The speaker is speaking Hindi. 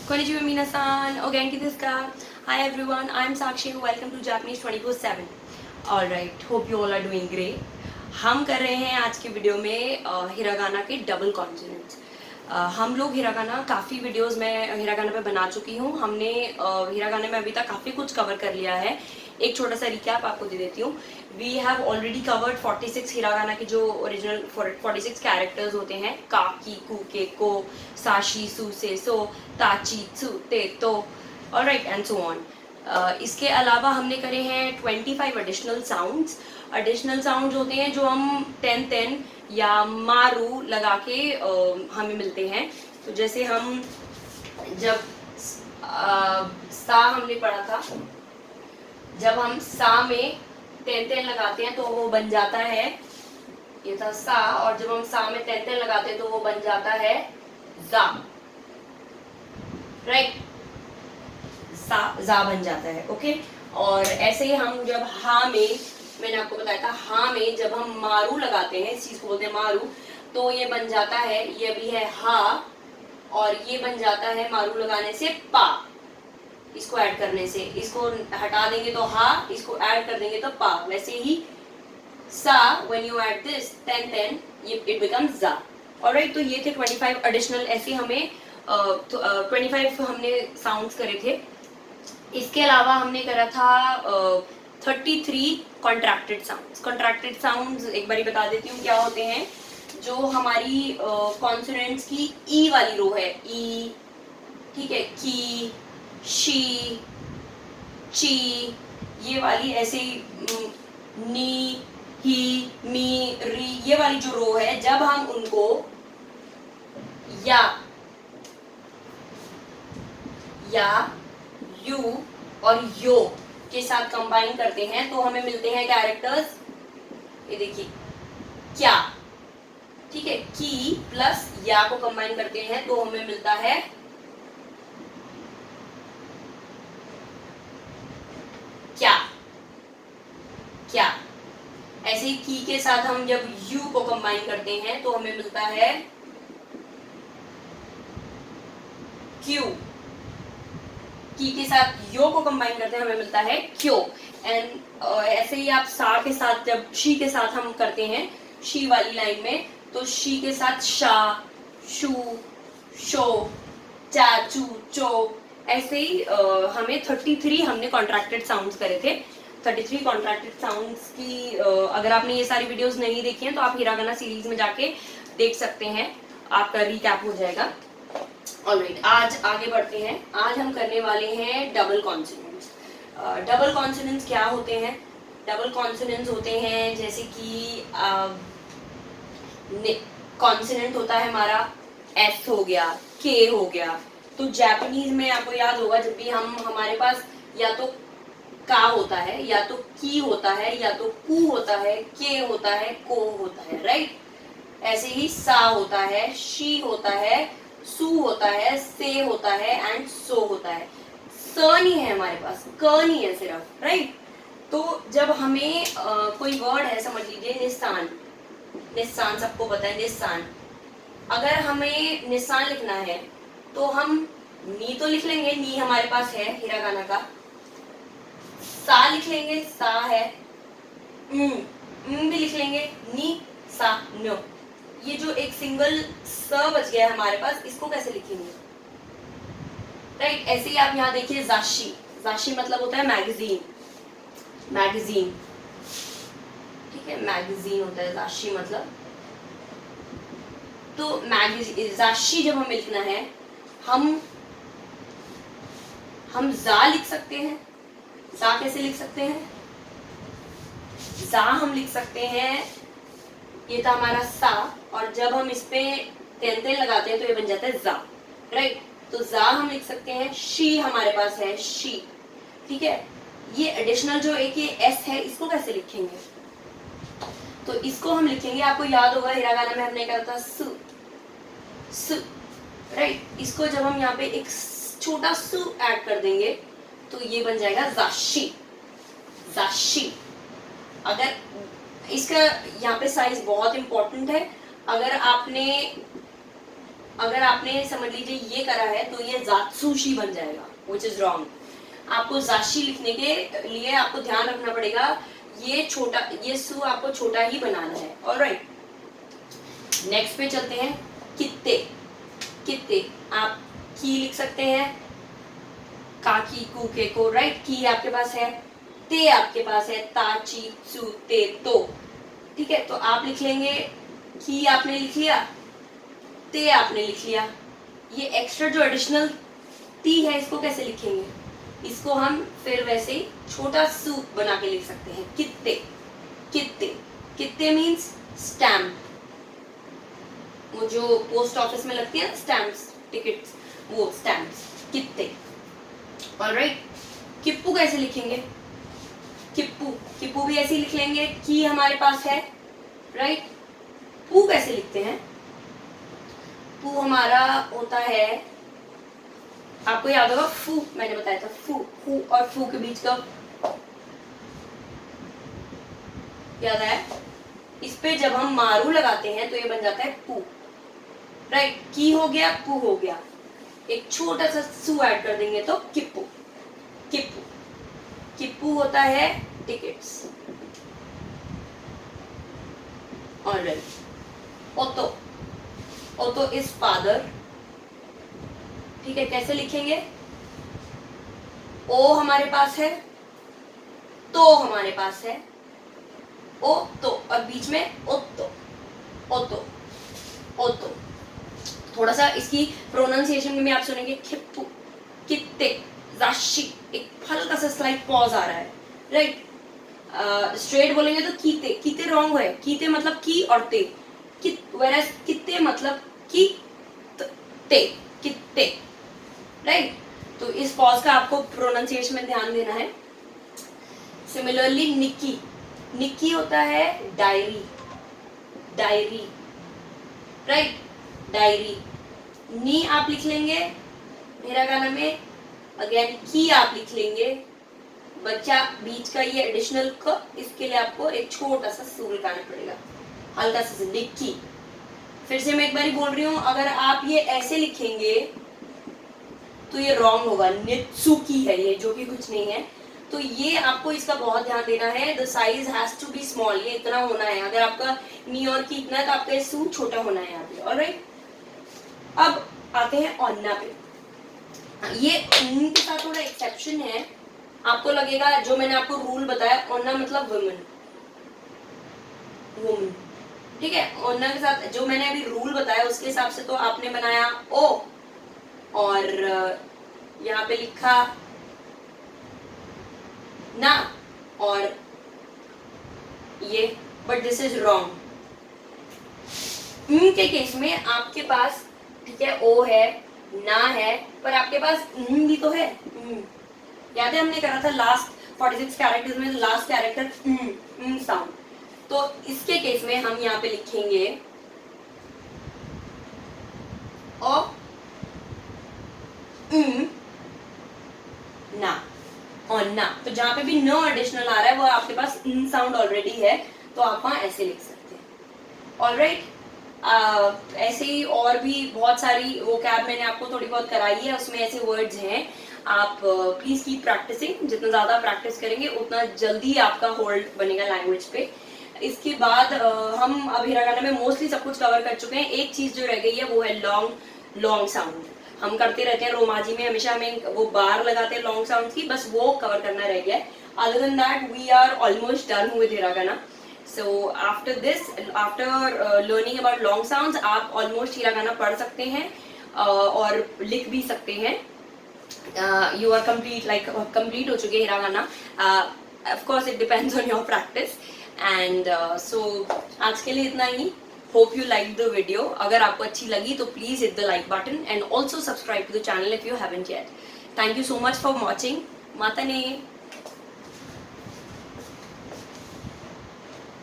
Konnichiwa minasan, o genki desu ka? Hi everyone, I am Sakshi. Welcome to Japanese 24/7. All right, hope you all are doing great. हम कर रहे हैं आज की वीडियो में हिरागाना के डबल कॉन्सोनेंट्स। हम लोग हिरागाना काफ़ी वीडियोस में हिरागाना पे बना चुकी हूँ। हमने हिरागाना में अभी तक काफ़ी कुछ कवर कर लिया है। एक छोटा सा रिकैप आपको दे देती हूँ। We have already covered 46 hiragana के जो ओरिजिनल 46 कैरेक्टर्स होते हैं, का, की, कु, के, को, साशी, सु, से, सो, ताची, त्सु, ते, तो, ऑलराइट एंड सो ऑन। इसके अलावा हमने करे हैं 25 एडिशनल साउंड्स। एडिशनल साउंड्स होते हैं जो हम 10 या मारू लगा के हमें मिलते हैं। तो जैसे हम जब सा हमने पढ़ा था, जब हम सा में 10 लगाते हैं तो वो बन जाता है, ये था सा, और जब हम सा में 10 लगाते हैं तो वो बन जाता है जा, राइट, जा बन जाता है। ओके, और ऐसे ही हम जब हा में, मैंने आपको बताया था हा में जब हम मारू लगाते हैं, इस चीज को बोलते हैं मारू, तो ये बन जाता है, ये भी है हा, और ये बन जाता है मारू लगाने से पा, इसको ऐड करने से, इसको हटा देंगे तो हा, इसको ऐड कर देंगे तो पा। वैसे ही सा, व्हेन यू ऐड दिस 10 ये इट बिकम्स जा। ऑलराइट, तो ये थे 25 एडिशनल, ऐसे हमें 25 हमने साउंड्स करे थे। इसके अलावा हमने करा था 33 कॉन्ट्रैक्टेड साउंड्स। कॉन्ट्रैक्टेड साउंड्स एक बारी बता देती हूँ क्या होते हैं। जो हमारी कॉन्सोनेंट्स की ई वाली रो है, ई, ठीक है, की, शी, ची, ये वाली, ऐसे ही नी, ही, मी, री, ये वाली जो रो है, जब हम उनको या यू और यो के साथ कंबाइन करते हैं तो हमें मिलते हैं कैरेक्टर्स, ये देखिए क्या, ठीक है, की प्लस या को कंबाइन करते हैं तो हमें मिलता है क्या, क्या। ऐसे ही की के साथ हम जब यू को कंबाइन करते हैं तो हमें मिलता है क्यू, की के साथ यो को कंबाइन करते हैं हमें मिलता है क्यो। एंड ऐसे ही आप सा के साथ जब शी के साथ हम करते हैं, शी वाली लाइन में, तो शी के साथ शा, शू, शो, चा, चू, चो, ऐसे ही हमें 33 हमने कॉन्ट्रैक्टेड साउंड्स करे थे। 33 कॉन्ट्रैक्टेड साउंड्स की अगर आपने ये सारी वीडियोस नहीं देखी हैं तो आप हिरागाना सीरीज में जाके देख सकते हैं, आपका रिकैप हो जाएगा। ऑलराइट, आज आगे बढ़ते हैं। आज हम करने वाले हैं डबल कॉन्सोनेंट्स। डबल कॉन्सोनेंट्स क्या होते हैं? डबल कॉन्सोनेंट्स होते हैं जैसे कि कॉन्सोनेंट होता है हमारा एस हो गया, के हो गया। तो जापानीज में आपको याद होगा, जब भी हमारे पास या तो का होता है, या तो की होता है, या तो कु होता है, के होता है, को होता है, राइट। ऐसे ही सा होता है, शी होता है, सु होता है, से होता है एंड सो होता है। स नहीं है हमारे पास, क नहीं है सिर्फ, राइट। तो जब हमें कोई वर्ड है, समझ लीजिए निस्सान, निस्सान सबको पता है निस्सान। अगर हमें निस्सान लिखना है तो हम नी तो लिख लेंगे, नी हमारे पास है हिरागाना का। सा लिख लेंगे, सा है, भी लिख लेंगे, नी, सा, नो। ये जो एक सिंगल स बच गया है हमारे पास, इसको कैसे लिखेंगे, राइट। ऐसे ही आप यहाँ देखिए जाशी, जाशी मतलब होता है मैगजीन, मैगजीन, ठीक है, मैगजीन होता है जाशी मतलब। तो मैगजीन, जाशी जब हमें लिखना है, हम जा लिख सकते हैं। जा कैसे लिख सकते हैं? जा हम लिख सकते हैं, ये था हमारा सा, और जब हम इस पे तेन लगाते हैं तो ये बन जाता है जा, राइट। तो जा हम लिख सकते हैं। शी हमारे पास है, शी, ठीक है। ये एडिशनल जो एक ये एस है, इसको कैसे लिखेंगे? तो इसको हम लिखेंगे, आपको याद होगा हिरागाना में हमने कहा था सु, सु, राइट। इसको जब हम यहाँ पे एक छोटा सु ऐड कर देंगे तो ये बन जाएगा जाशी, जाशी। अगर इसका यहाँ पे साइज बहुत इंपॉर्टेंट है, अगर आपने अगर आपने समझ लीजिए ये करा है तो ये जात्सुशी बन जाएगा, विच इज रॉन्ग। आपको जाशी लिखने के लिए आपको ध्यान रखना पड़ेगा, ये छोटा, ये सु आपको छोटा ही बनाना है। ऑलराइट, नेक्स्ट पे चलते हैं। कित्ते, कित्ते आप की लिख सकते हैं, काकी कू के को, राइट। की आपके पास है, ते आपके पास है, ताची सु ते तो, ठीक है। तो आप लिख लेंगे, की आपने लिख लिया, ते आपने लिख लिया। ये एक्स्ट्रा जो एडिशनल ती है इसको कैसे लिखेंगे, इसको हम फिर वैसे ही छोटा सू बना के लिख सकते हैं, कित्ते, कित्ते। कित्ते मीन्स स्टैम्प, वो जो पोस्ट ऑफिस में लगती है स्टैम्प्स, टिकट्स, वो स्टैम्प्स, कित्ते। ऑलराइट, किप्पू कैसे लिखेंगे, किप्पू, किप्पू भी ऐसे ही लिख लेंगे, की हमारे पास है, राइट। पू कैसे लिखते हैं, पू हमारा होता है, आपको याद होगा फू, मैंने बताया था फू, फू और फू के बीच का, याद आया। इस पे जब हम मारू लगाते हैं तो ये बन जाता है पू, राइट। की हो गया, पू हो गया, एक छोटा सा सू ऐड कर देंगे तो किप्पू, किप्पू। किप्पू होता है टिकट्स। ऑलराइट, ओतो, ओतो इज फादर, ठीक है। कैसे लिखेंगे, ओ हमारे पास है, तो हमारे पास है, ओ तो, और बीच में ओतो, ओतो, ओतो। थोड़ा सा इसकी प्रोनाउंसिएशन में भी आप सुनेंगे, खिप्पू, कित्ते, जाशी, एक हल्का सा स्लाइट पॉज आ रहा है, राइट। स्ट्रेट बोलेंगे तो कीते, कीते रॉन्ग है, कीते मतलब की और ते, वेरएज कित्ते मतलब की ते, कित्ते, राइट। तो इस पॉज का आपको प्रोनाउंसिएशन में ध्यान देना है। सिमिलरली निक्की, निक्की होता है डायरी, डायरी, राइट, डायरी। नी आप लिख लेंगे हिरागाना में, अगेन की आप लिख लेंगे, बच्चा बीच का ये एडिशनल क, इसके लिए आपको एक छोटा सा सू लगाना पड़ेगा, हल्का सा निक्की। फिर से मैं एक बार बोल रही हूँ, अगर आप ये ऐसे लिखेंगे तो ये रॉन्ग होगा, नित्सुकी है ये, जो कि कुछ नहीं है। तो ये आपको इसका बहुत ध्यान देना है, the size has to be small, ये इतना होना है। अगर आपका नी और की इतना है तो आपका ये सू छोटा होना है यहाँ पे। ऑलराइट, अब आते हैं ओन्ना पे। ये उन के साथ थोड़ा एक्सेप्शन है, आपको लगेगा जो मैंने आपको रूल बताया, ओन्ना मतलब वुमन, वुमन, ठीक है। ओन्ना के साथ जो मैंने अभी रूल बताया उसके हिसाब से तो आपने बनाया ओ, और यहाँ पे लिखा ना, और ये, बट दिस इज रॉन्ग। के केस में आपके पास, ठीक है, ओ है, ना है, पर आपके पास भी तो है। याद है हमने करा था लास्ट 46 कैरेक्टर्स में लास्ट कैरेक्टर साउंड। तो इसके केस में हम यहाँ पे लिखेंगे ओ ना, और ना। तो जहां पे भी नो एडिशनल आ रहा है वो आपके पास साउंड ऑलरेडी है, तो आप वहां ऐसे लिख सकते हैं। ऑलराइट, ऐसे ही और भी बहुत सारी वो कैब मैंने आपको थोड़ी बहुत कराई है, उसमें ऐसे वर्ड्स हैं। आप प्लीज कीप प्रैक्टिसिंग, जितना ज्यादा प्रैक्टिस करेंगे उतना जल्दी आपका होल्ड बनेगा लैंग्वेज पे। इसके बाद हम अब हिरागाना में मोस्टली सब कुछ कवर कर चुके हैं। एक चीज जो रह गई है वो है लॉन्ग लॉन्ग साउंड। हम करते रहते हैं रोमाजी में, हमेशा हमें वो बार लगाते हैं लॉन्ग साउंड की, बस वो कवर करना रह गया है। Other than that we are almost done with hiragana. So after this, after learning about long sounds, आप ऑलमोस्ट हिरागाना पढ़ सकते हैं और लिख भी सकते हैं। You are complete, like complete हो चुके हिरागाना। Of course it depends on your practice. And so आज के लिए इतना ही। Hope you liked the video. अगर आपको अच्छी लगी तो please hit the like button and also subscribe to the channel if you haven't yet. Thank you so much for watching. Matane.